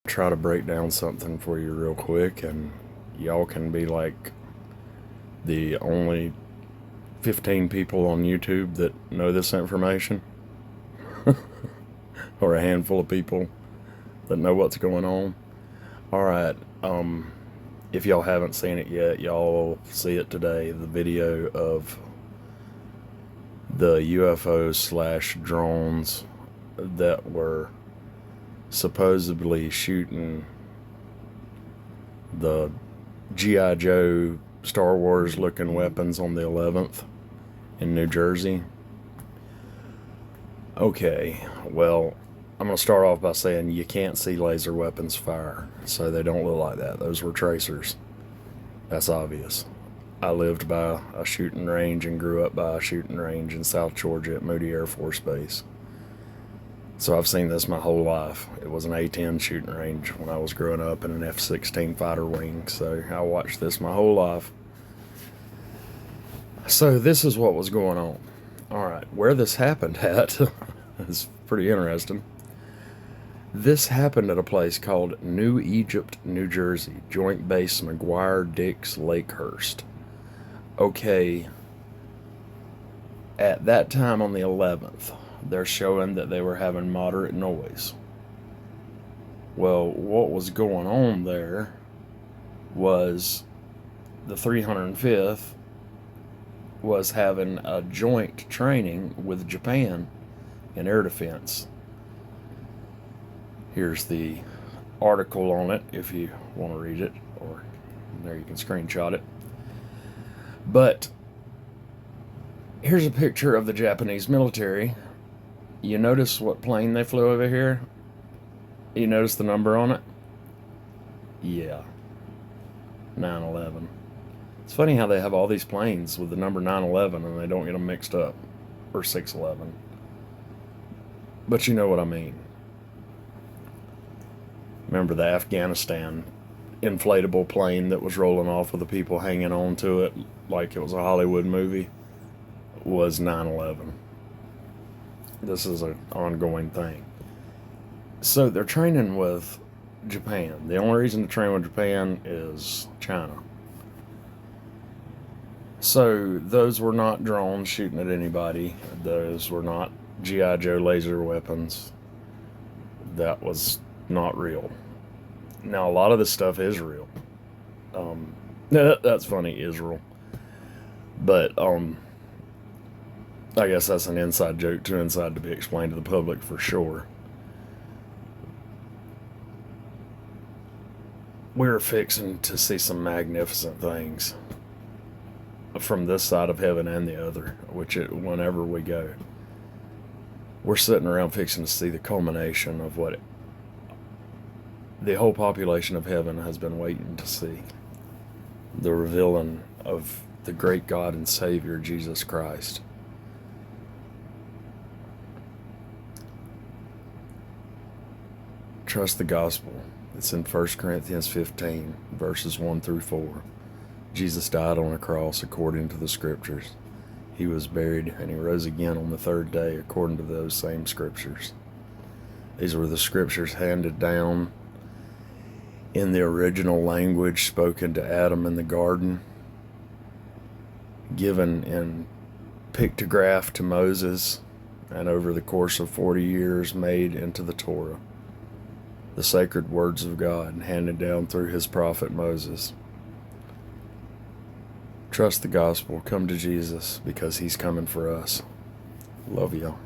Try to break down something for you real quick, and y'all can be like the only 15 people on YouTube that know this information, or a handful of people that know what's going on. Alright, if y'all haven't seen it yet, y'all will see it today. The video of the UFOs slash drones that were supposedly shooting the G.I. Joe Star Wars looking weapons on the 11th in New Jersey. Okay, well, I'm going to start off by saying you can't see laser weapons fire, so they don't look like that. Those were tracers. That's obvious. I lived by a shooting range and grew up by a shooting range in South Georgia at Moody Air Force Base. So I've seen this my whole life. It was an A-10 shooting range when I was growing up in an F-16 fighter wing, so I watched this my whole life. So this is what was going on. Alright, where this happened at is pretty interesting. This happened at a place called New Egypt, New Jersey, Joint Base McGuire-Dix Lakehurst. Okay, at that time on the 11th, they're showing that they were having moderate noise. Well, what was going on there was the 305th was having a joint training with Japan in air defense. Here's the article on it if you want to read it, or there you can screenshot it. But here's a picture of the Japanese military. You notice what plane they flew over here? You notice the number on it? Yeah. 9/11. It's funny how they have all these planes with the number 9/11 and they don't get them mixed up. Or 6/11. But you know what I mean. Remember the Afghanistan inflatable plane that was rolling off with the people hanging on to it like it was a Hollywood movie? Was 9/11. This is an ongoing thing. So they're training with Japan. The only reason to train with Japan is China. So those were not drones shooting at anybody. Those were not G.I. Joe laser weapons. That was not real. Now, a lot of this stuff is real. That's funny, Israel. But, I guess that's an inside joke, too inside to be explained to the public for sure. We're fixing to see some magnificent things from this side of heaven and the other, whenever we go. We're sitting around fixing to see the culmination of what the whole population of heaven has been waiting to see. The revealing of the great God and Savior, Jesus Christ. Trust the gospel. It's in 1 Corinthians 15, verses 1 through 4. Jesus died on a cross according to the scriptures. He was buried and he rose again on the third day according to those same scriptures. These were the scriptures handed down in the original language spoken to Adam in the garden, given in pictograph to Moses, and over the course of 40 years made into the Torah, the sacred words of God handed down through his prophet Moses. Trust the gospel. Come to Jesus because he's coming for us. Love y'all.